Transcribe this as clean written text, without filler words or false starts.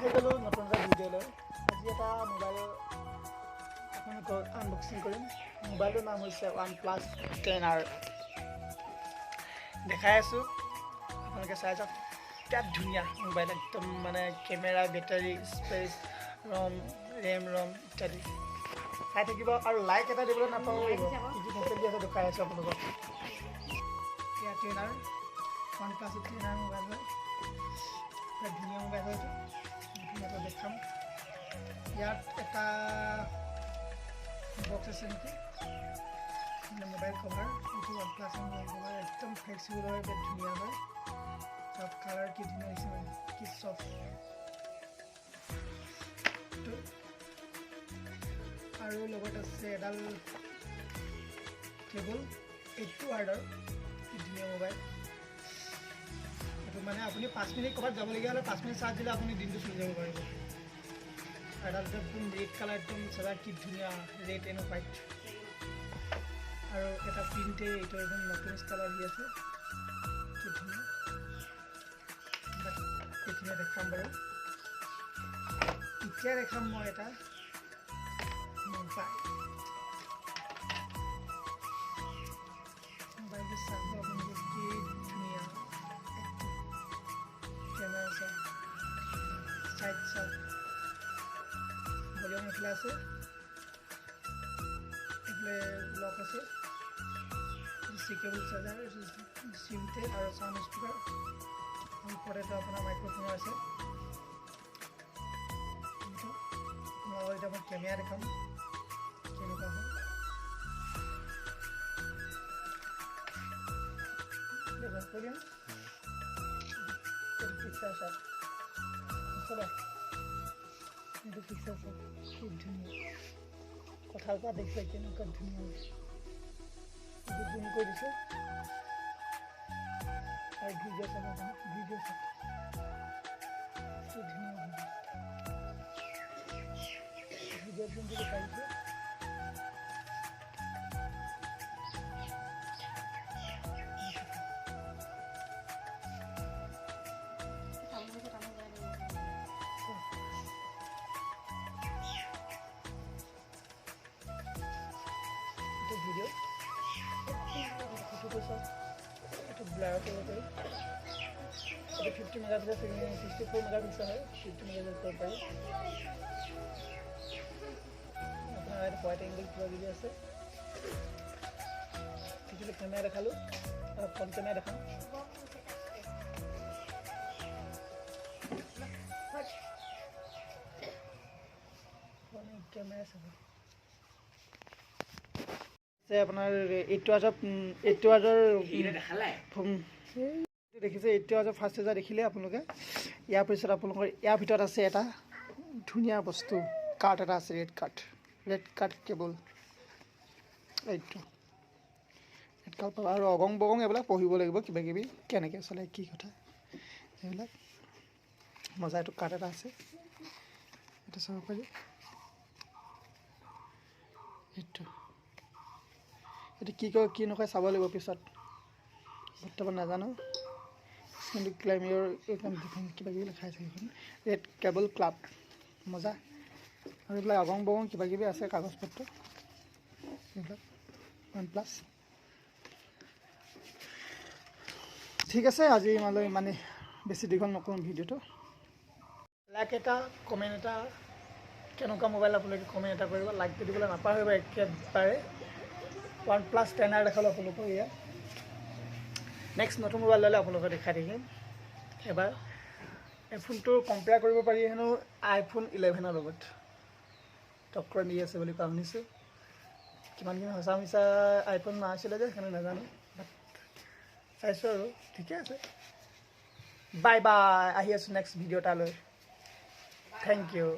আহি গ'লো নতুন এটা ভিডিঅ'লৈ। আজি এটা মোবাইলৰ আপোনালোকক আনবক্সিং কৰিম। মোবাইলটোৰ নাম হৈছে OnePlus 10R। দেখাই আছোঁ, আপোনালোকে চাই যাওক। বিৰাট ধুনীয়া মোবাইল, একদম মানে কেমেৰা, বেটাৰী, স্পেচ, ৰেম ইত্যাদি চাই থাকিব আৰু লাইক এটা দিবলৈ নাপাহৰিব। কি কি ফেচিলিটি আছে দেখাই আছোঁ আপোনালোকক। এয়া 10R, OnePlus 10R মোবাইল হয়। ধুনীয়া মোবাইল হয়, ধুনীয়াকৈ দেখাম। ইয়াত এটা বক্স আছে নেকি, মোবাইল কভাৰ। এইটো OnePlus মোবাইল কভাৰ একদম ফ্লেক্সিবল হয়, বিৰাট ধুনীয়া হয়। তাত কালাৰ কি ধুনীয়া হৈছে, কি চফ্ট। আৰু লগত আছে এডাল কেবল, 8 ৱাৰ্ডৰ। কি ধুনীয়া মোবাইল। এইটো মানে আপুনি 5 মিনিট ক'ৰবাত যাবলগীয়া হ'লে 5 মিনিট চাৰ্জ দিলে আপুনি দিনটো চলি যাব পাৰিব। এডাল একদম ৰেড কালাৰ, একদম চাবা কি ধুনীয়া, ৰেড এণ্ড হোৱাইট। আৰু এটা প্ৰিণ্টে, এইটো একদম নতুন ষ্টাইল আহি আছে, কি ধুনীয়া। এইখিনিয়ে দেখাম বাৰু। এতিয়া দেখাম মই এটা মোবাইলটো চাব আপোনালোকে, কি ধুনীয়া কেমেৰা চাওক, চাইড চাওক, ভলিউম এইফালে আছে, এইফালে লক আছে, চিকেবল চাৰ্জাৰ, চিমতে আৰু চাউণ্ড স্পিকাৰ। ওপৰতো আপোনাৰ মাইক্ৰফোন আছে। এতিয়া মই কেমেৰা দেখাম কেনেকুৱা হয়। পিকচাৰ চাওক, এইটো পিকচাৰ চাওক, খুব ধুনীয়া। কথাৰ পৰা দেখিছে কেনেকুৱা ধুনীয়া। এইটো জুম কৰি দিছে আৰু ভিডিঅ' চাব, ভিডিঅ' চাওক, কি ধুনীয়া ভিডিঅ' জুম কৰি পাৰিছে। এইটো ভিডিঅ' ফটোটো চাওক, এইটো ব্লাৰ কৰিব পাৰি। এইটো 50 মেগাপিক্সেল, 64 মেগাপিক্সেল হয়। 50 মেগাপিক্সেল কৰিব পাৰি। আপোনাৰ এইটো হোৱাইট এংগল কিবা কিবি আছে। কিন্তু কেমেৰা দেখালোঁ, আৰু ফ্ৰণ্ট কেমেৰা দেখাম। কেমেৰা চাব, আপোনাৰ 8 ৱাটৰ দেখিছে। 8 ৱাটৰ ফাৰ্ষ্ট চাৰ্জাৰ দেখিলে আপোনালোকে। ইয়াৰ পিছত আপোনালোকৰ ইয়াৰ ভিতৰত আছে এটা ধুনীয়া বস্তু, কাৰ্ড এটা আছে, ৰেড কাৰ্ড কেবল। এইটো ৰেড কাৰ্ড পাব। আৰু অগং বগং এইবিলাক পঢ়িব লাগিব, কিবা কিবি কেনেকৈ চলে, কি কথা, সেইবিলাক মজা। এইটো কাৰ্ড এটা আছে, এইটো চাব পাৰি। এইটো কি কয় কি নকয় চাব লাগিব পিছত, বৰ্তমান নাজানো। কিন্তু ক্লাইমিয়ৰ একদম কিবা কিবি লিখা আছে সেইখন। ৰেড কেবল ক্লাব, মজা। আৰু এইবিলাক অগং বগং কিবা কিবি আছে, কাগজ পত্ৰ এইবিলাক। OnePlus ঠিক আছে। আজি ইমানলৈ, ইমানে বেছি দীঘল নকৰোঁ ভিডিঅ'টো। লাইক এটা, কমেণ্ট এটা, কেনেকুৱা মোবাইল আপোনালোকে কমেণ্ট এটা কৰিব। লাইকটো দিবলৈ নাপাহৰিব একেবাৰে। OnePlus 10R দেখালোঁ আপোনালোকক। এয়া নেক্সট নতুন মোবাইল ল'লে আপোনালোকক দেখাই থাকিম। এবাৰ এই ফোনটো কম্পেয়াৰ কৰিব পাৰি হেনো iPhone 11ৰ লগত, টক্কৰ দি আছে বুলি কোৱা শুনিছোঁ। কিমানখিনি সঁচা মিছা iPhone নাছিলে যে, সেইকাৰণে নাজানো, বাট চাইছোঁ আৰু ঠিকে আছে। বাই বাই, আহি আছোঁ নেক্সট ভিডিঅ' এটালৈ। Thank U.